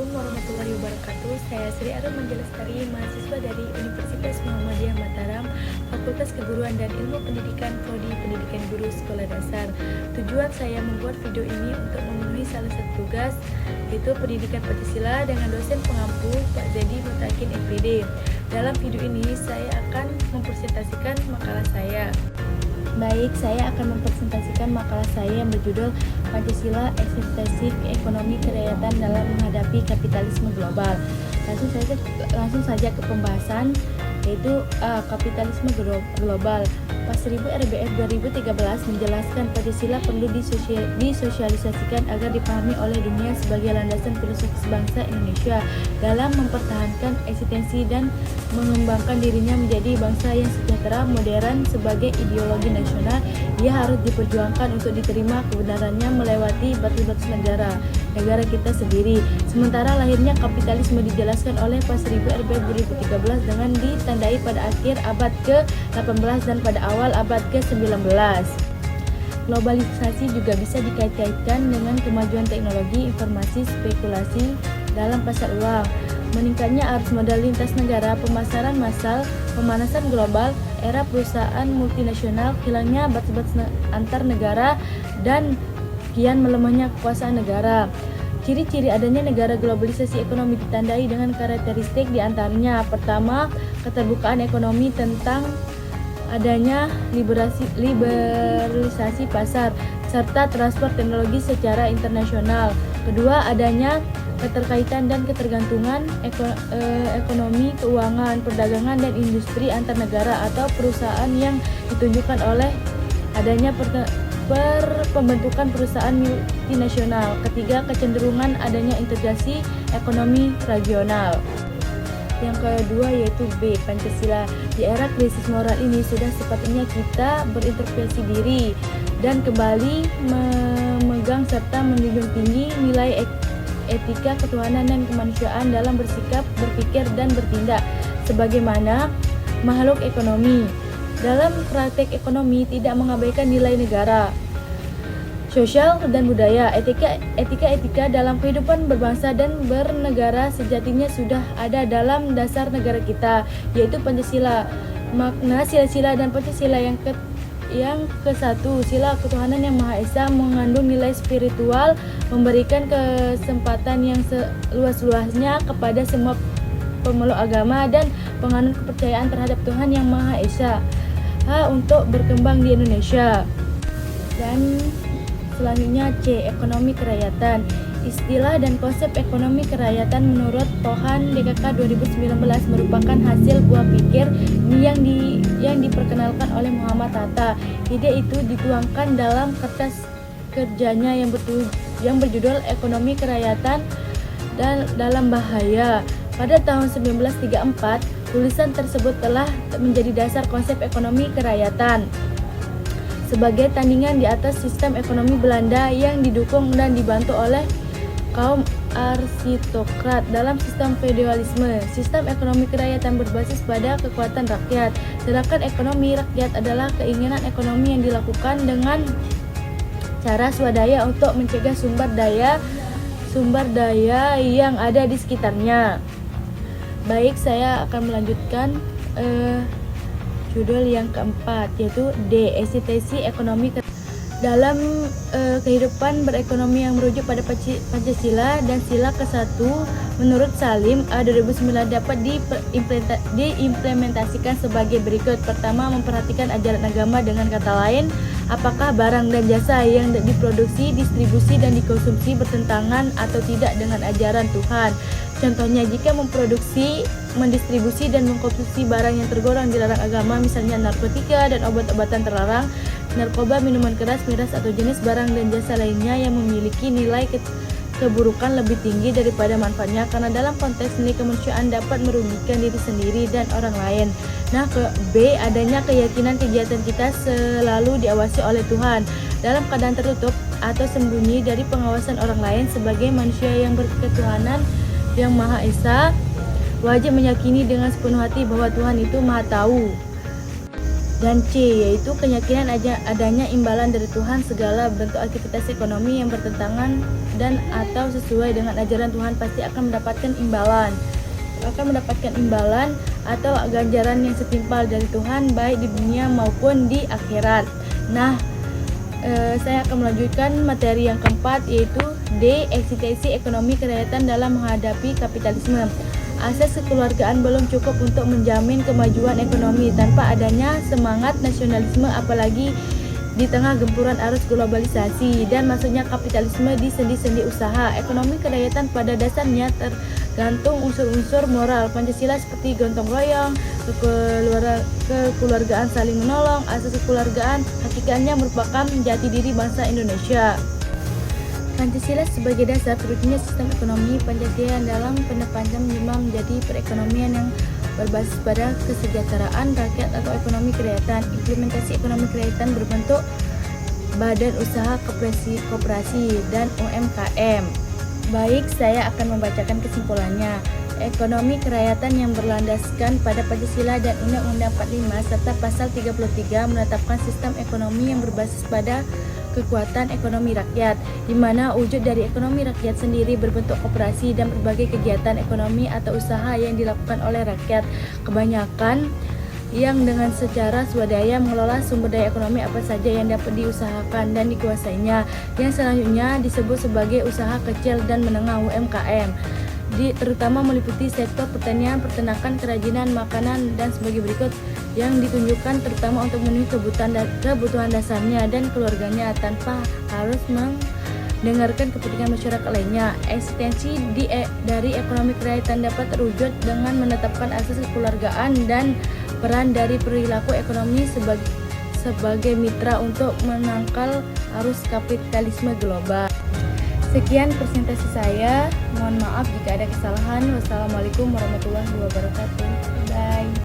Assalamualaikum warahmatullahi wabarakatuh. Saya Sri Arun Manjalestari, mahasiswa dari Universitas Muhammadiyah Mataram, Fakultas Keguruan dan Ilmu Pendidikan Prodi Pendidikan Guru Sekolah Dasar. Tujuan saya membuat video ini untuk memenuhi salah satu tugas, yaitu pendidikan Pancasila dengan dosen pengampu Pak Zedi Mutakin MPD. Dalam video ini saya akan mempresentasikan makalah saya. Baik, saya akan mempresentasikan makalah saya yang berjudul Pancasila Eksistensi Ekonomi Kerakyatan dalam Menghadapi Kapitalisme Global. Langsung saja ke pembahasan, yaitu kapitalisme global. Pasal 1000 RBF 2013 menjelaskan Pancasila perlu disosialisasikan agar dipahami oleh dunia sebagai landasan filosofis bangsa Indonesia dalam mempertahankan eksistensi dan mengembangkan dirinya menjadi bangsa yang sejahtera modern. Sebagai ideologi nasional, ia harus diperjuangkan untuk diterima kebenarannya melewati batas-batas negara kita sendiri. Sementara lahirnya kapitalisme dijelaskan oleh Pasal 1000 RBF 2013 dengan ditandai pada akhir abad ke-18 dan pada awal abad ke-19. Globalisasi juga bisa dikait-kaitkan dengan kemajuan teknologi informasi spekulasi dalam pasar uang, meningkatnya arus modal lintas negara, pemasaran massal, pemanasan global, era perusahaan multinasional, hilangnya batas-batas antar negara, dan kian melemahnya kekuasaan negara. Ciri-ciri adanya negara globalisasi ekonomi ditandai dengan karakteristik diantaranya: pertama, keterbukaan ekonomi tentang adanya liberalisasi pasar serta transfer teknologi secara internasional. Kedua, adanya keterkaitan dan ketergantungan ekonomi, keuangan, perdagangan, dan industri antar negara atau perusahaan yang ditunjukkan oleh adanya pembentukan perusahaan multinasional. Ketiga, kecenderungan adanya integrasi ekonomi regional. Yang kedua yaitu B, Pancasila. Di era krisis moral ini sudah sepatutnya kita berintrospeksi diri dan kembali memegang serta menjunjung tinggi nilai etika ketuhanan dan kemanusiaan dalam bersikap, berpikir, dan bertindak sebagaimana makhluk ekonomi. Dalam praktek ekonomi tidak mengabaikan nilai negara, sosial dan budaya. Etika dalam kehidupan berbangsa dan bernegara sejatinya sudah ada dalam dasar negara kita, yaitu Pancasila. Makna sila-sila dan Pancasila yang ke-1, sila ketuhanan yang Maha Esa, mengandung nilai spiritual, memberikan kesempatan yang seluas-luasnya kepada semua pemeluk agama dan penganut kepercayaan terhadap Tuhan yang Maha Esa untuk berkembang di Indonesia. Dan selanjutnya C, ekonomi kerakyatan. Istilah dan konsep ekonomi kerakyatan menurut Pohan DKK 2019 merupakan hasil buah pikir yang diperkenalkan oleh Muhammad Hatta. Ide itu dituangkan dalam kertas kerjanya yang berjudul Ekonomi Kerakyatan dan Dalam Bahaya. Pada tahun 1934, tulisan tersebut telah menjadi dasar konsep ekonomi kerakyatan sebagai tandingan di atas sistem ekonomi Belanda yang didukung dan dibantu oleh kaum aristokrat dalam sistem feodalisme. Sistem ekonomi kerakyatan berbasis pada kekuatan rakyat, sedangkan ekonomi rakyat adalah keinginan ekonomi yang dilakukan dengan cara swadaya untuk mencegah sumber daya yang ada di sekitarnya. Baik, saya akan melanjutkan judul yang keempat, yaitu D, eksistensi ekonomi dalam kehidupan berekonomi yang merujuk pada Pancasila dan sila ke-1 menurut Salim 2009 dapat diimplementasikan sebagai berikut. Pertama, memperhatikan ajaran agama, dengan kata lain, apakah barang dan jasa yang diproduksi, distribusi, dan dikonsumsi bertentangan atau tidak dengan ajaran Tuhan. Contohnya, jika memproduksi, mendistribusi, dan mengkonsumsi barang yang tergolong dilarang agama, misalnya narkotika dan obat-obatan terlarang, narkoba, minuman keras, miras, atau jenis barang dan jasa lainnya yang memiliki nilai keburukan lebih tinggi daripada manfaatnya, karena dalam konteks nilai kemanusiaan dapat merugikan diri sendiri dan orang lain. Nah, ke B, adanya keyakinan kegiatan kita selalu diawasi oleh Tuhan dalam keadaan tertutup atau sembunyi dari pengawasan orang lain. Sebagai manusia yang berketuhanan yang Maha Esa, wajib meyakini dengan sepenuh hati bahwa Tuhan itu Maha Tahu. Dan C, yaitu keyakinan adanya imbalan dari Tuhan segala bentuk aktivitas ekonomi yang bertentangan dan atau sesuai dengan ajaran Tuhan pasti akan mendapatkan imbalan atau ganjaran yang setimpal dari Tuhan baik di dunia maupun di akhirat. Nah, saya akan melanjutkan materi yang keempat, yaitu D, eksistensi ekonomi kerakyatan dalam menghadapi kapitalisme. Akses kekeluargaan belum cukup untuk menjamin kemajuan ekonomi tanpa adanya semangat nasionalisme, apalagi di tengah gempuran arus globalisasi dan masuknya kapitalisme di sendi-sendi usaha. Ekonomi kerakyatan pada dasarnya tergantung unsur-unsur moral Pancasila seperti gotong royong, kekeluargaan saling menolong. Asas kekeluargaan hakikatnya merupakan jati diri bangsa Indonesia. Pancasila sebagai dasar terwujudnya sistem ekonomi Pancasila dalam penempatan menjadi perekonomian yang berbasis pada kesejahteraan rakyat atau ekonomi kerakyatan. Implementasi ekonomi kerakyatan berbentuk badan usaha koperasi dan UMKM. Baik, saya akan membacakan kesimpulannya. Ekonomi kerakyatan yang berlandaskan pada Pancasila dan Undang-Undang 45 serta Pasal 33 menetapkan sistem ekonomi yang berbasis pada kekuatan ekonomi rakyat, di mana wujud dari ekonomi rakyat sendiri berbentuk koperasi dan berbagai kegiatan ekonomi atau usaha yang dilakukan oleh rakyat, kebanyakan yang dengan secara swadaya mengelola sumber daya ekonomi apa saja yang dapat diusahakan dan dikuasainya, yang selanjutnya disebut sebagai usaha kecil dan menengah UMKM, terutama meliputi sektor pertanian, peternakan, kerajinan, makanan, dan sebagai berikut, yang ditunjukkan terutama untuk memenuhi kebutuhan dasarnya dan keluarganya tanpa harus mendengarkan kepentingan masyarakat lainnya. Eksistensi dari ekonomi kerakyatan dapat terwujud dengan menetapkan asas kekeluargaan dan peran dari perilaku ekonomi sebagai mitra untuk menangkal arus kapitalisme global. Sekian presentasi saya. Mohon maaf jika ada kesalahan. Wassalamualaikum warahmatullahi wabarakatuh. Bye.